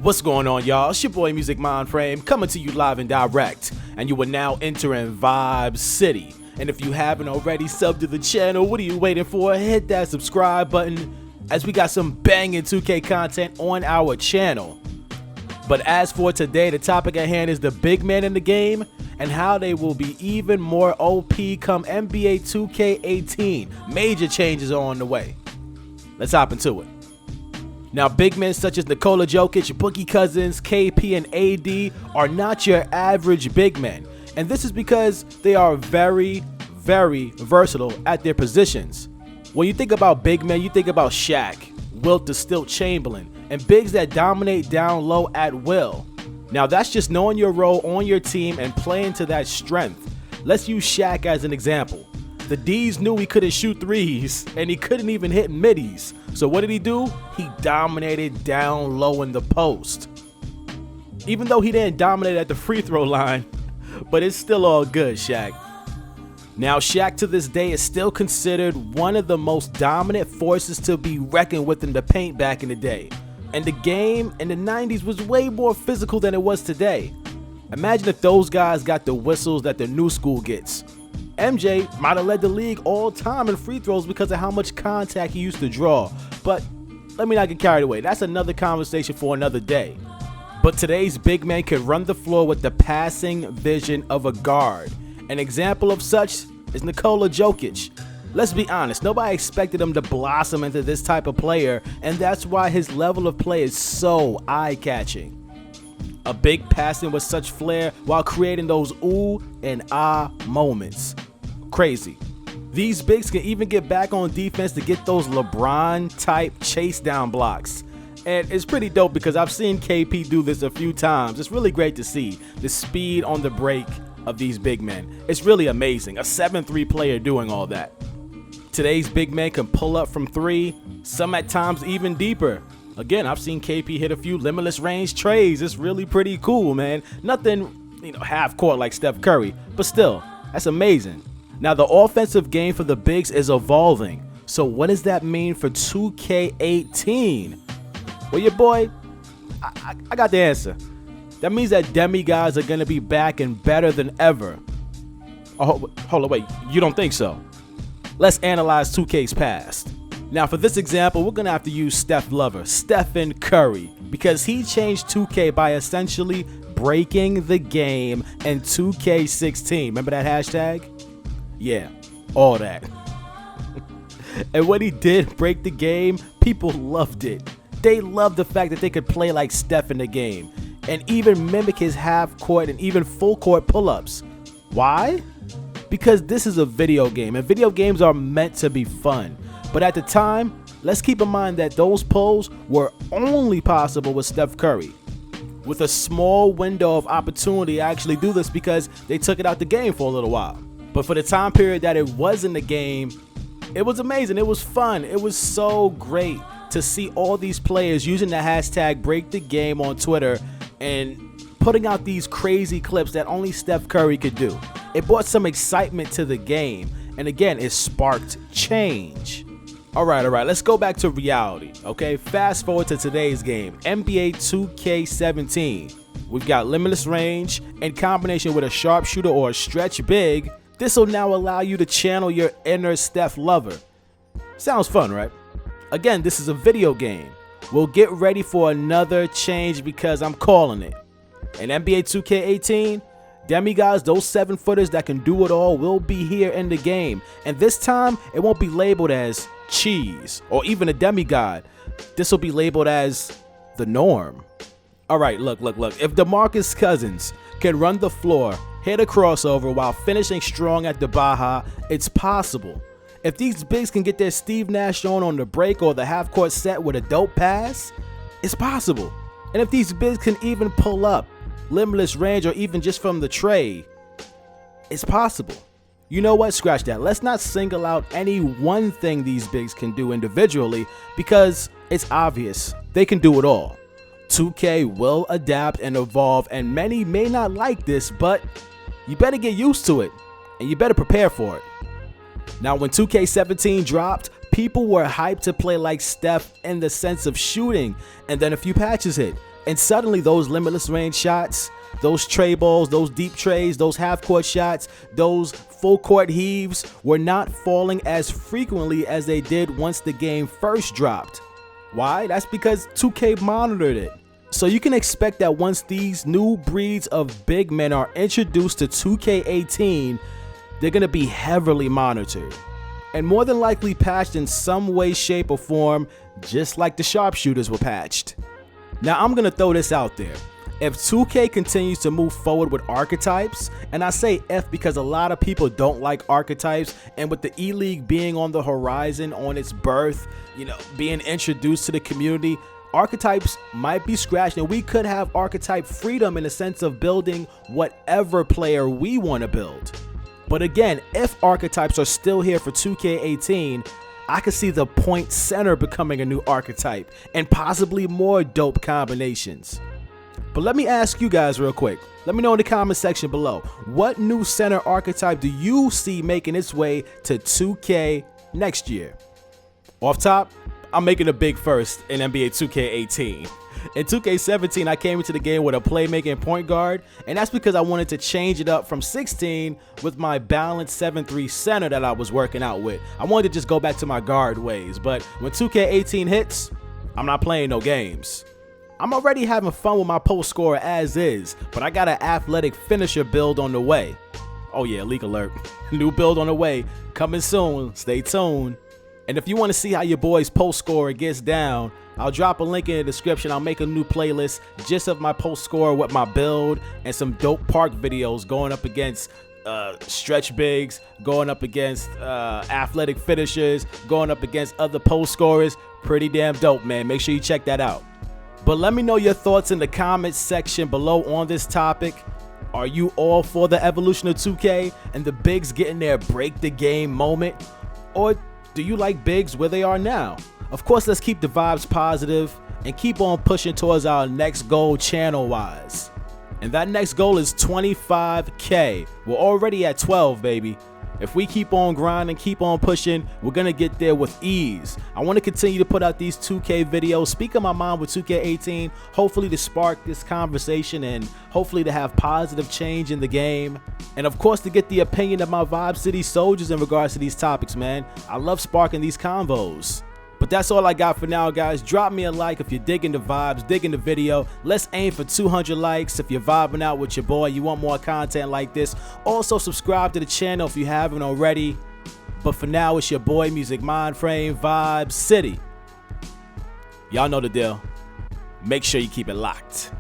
What's going on, y'all? It's your boy Music MindFrame coming to you live and direct, and you are now entering Vibe City. And if you haven't already subbed to the channel, what are you waiting for? Hit that subscribe button, as we got some banging 2K content on our channel. But as for today, the topic at hand is the big man in the game and how they will be even more OP come NBA 2K18. Major changes are on the way. Let's hop into it. Now, big men such as Nikola Jokic, Boogie Cousins, KP, and AD are not your average big men. And this is because they are very, very versatile at their positions. When you think about big men, you think about Shaq, Wilt the Stilt Chamberlain, and bigs that dominate down low at will. Now, that's just knowing your role on your team and playing to that strength. Let's use Shaq as an example. The D's knew he couldn't shoot threes, and he couldn't even hit middies. So what did he do? He dominated down low in the post. Even though he didn't dominate at the free throw line, but it's still all good, Shaq. Now, Shaq to this day is still considered one of the most dominant forces to be reckoned with in the paint back in the day. And the game in the 90s was way more physical than it was today. Imagine if those guys got the whistles that the new school gets. MJ might have led the league all time in free throws because of how much contact he used to draw. But let me not get carried away. That's another conversation for another day. But today's big man can run the floor with the passing vision of a guard. An example of such is Nikola Jokic. Let's be honest, nobody expected him to blossom into this type of player, and that's why his level of play is so eye-catching. A big passing with such flair while creating those ooh and ah moments. Crazy. These bigs can even get back on defense to get those LeBron-type chase down blocks. And it's pretty dope because I've seen KP do this a few times. It's really great to see the speed on the break of these big men. It's really amazing. A 7'3" player doing all that. Today's big men can pull up from three, some at times even deeper. Again, I've seen KP hit a few limitless range trays. It's really pretty cool, man. Nothing, half court like Steph Curry, but still, that's amazing. Now, the offensive game for the bigs is evolving. So what does that mean for 2K18? Well, your boy, I got the answer. That means that demigods are going to be back and better than ever. Oh, hold on, wait, you don't think so? Let's analyze 2K's past. Now, for this example, we're going to have to use Steph Lover, Stephen Curry, because he changed 2K by essentially breaking the game in 2K16. Remember that hashtag? Yeah, all that. And when he did break the game, people loved it. They loved the fact that they could play like Steph in the game and even mimic his half court and even full court pull-ups. Why? Because this is a video game, and video games are meant to be fun. But at the time, let's keep in mind that those pulls were only possible with Steph Curry, with a small window of opportunity to actually do this because they took it out the game for a little while. But for the time period that it was in the game, it was amazing. It was fun. It was so great to see all these players using the hashtag #BreakTheGame on Twitter and putting out these crazy clips that only Steph Curry could do. It brought some excitement to the game, and again, it sparked change. All right, let's go back to reality, okay? Fast forward to today's game, NBA 2K17. We've got limitless range in combination with a sharpshooter or a stretch big. This will now allow you to channel your inner Steph Lover. Sounds fun, right? Again, this is a video game. We'll get ready for another change because I'm calling it. In NBA 2K18, demigods, those 7-footers that can do it all, will be here in the game. And this time, it won't be labeled as cheese or even a demigod. This will be labeled as the norm. All right, look. If DeMarcus Cousins can run the floor, hit a crossover while finishing strong at the Baja, it's possible. If these bigs can get their Steve Nash on the break or the half-court set with a dope pass, it's possible. And if these bigs can even pull up, limitless range, or even just from the tray, it's possible. You know what? Scratch that. Let's not single out any one thing these bigs can do individually because it's obvious they can do it all. 2K will adapt and evolve, and many may not like this, but you better get used to it and you better prepare for it. Now, when 2K17 dropped, people were hyped to play like Steph in the sense of shooting, and then a few patches hit. And suddenly those limitless range shots, those tray balls, those deep trays, those half court shots, those full court heaves were not falling as frequently as they did once the game first dropped. Why? That's because 2K monitored it. So you can expect that once these new breeds of big men are introduced to 2K18, they're going to be heavily monitored and more than likely patched in some way, shape, or form, just like the sharpshooters were patched. Now I'm going to throw this out there. If 2K continues to move forward with archetypes, and I say if because a lot of people don't like archetypes, and with the E-League being on the horizon, on its birth, being introduced to the community, archetypes might be scratched, and we could have archetype freedom in the sense of building whatever player we want to build. But again, if archetypes are still here for 2K18, I could see the point center becoming a new archetype and possibly more dope combinations. But let me ask you guys real quick. Let me know in the comment section below. What new center archetype do you see making its way to 2K next year? Off top, I'm making a big first in NBA 2K18. In 2K17, I came into the game with a playmaking point guard, and that's because I wanted to change it up from 16 with my balanced 7-3 center that I was working out with. I wanted to just go back to my guard ways, but when 2K18 hits, I'm not playing no games. I'm already having fun with my post scorer as is, but I got an athletic finisher build on the way. Oh yeah, leak alert. New build on the way, coming soon, stay tuned. And if you want to see how your boy's post scorer gets down, I'll drop a link in the description. I'll make a new playlist just of my post scorer with my build and some dope park videos going up against stretch bigs, going up against athletic finishers, going up against other post scorers. Pretty damn dope, man. Make sure you check that out. But let me know your thoughts in the comments section below on this topic. Are you all for the evolution of 2K and the bigs getting their break the game moment? Or do you like bigs where they are now? Of course, let's keep the vibes positive and keep on pushing towards our next goal channel-wise. And that next goal is 25K. We're already at 12, baby. If we keep on grinding, keep on pushing, we're going to get there with ease. I want to continue to put out these 2K videos, speak on my mind with 2K18, hopefully to spark this conversation and hopefully to have positive change in the game. And of course, to get the opinion of my Vibe City soldiers in regards to these topics, man. I love sparking these convos. But that's all I got for now, guys. Drop me a like if you're digging the vibes, digging the video. Let's aim for 200 likes if you're vibing out with your boy. You want more content like this. Also, subscribe to the channel if you haven't already. But for now, it's your boy, Music Mindframe, Vibe City. Y'all know the deal. Make sure you keep it locked.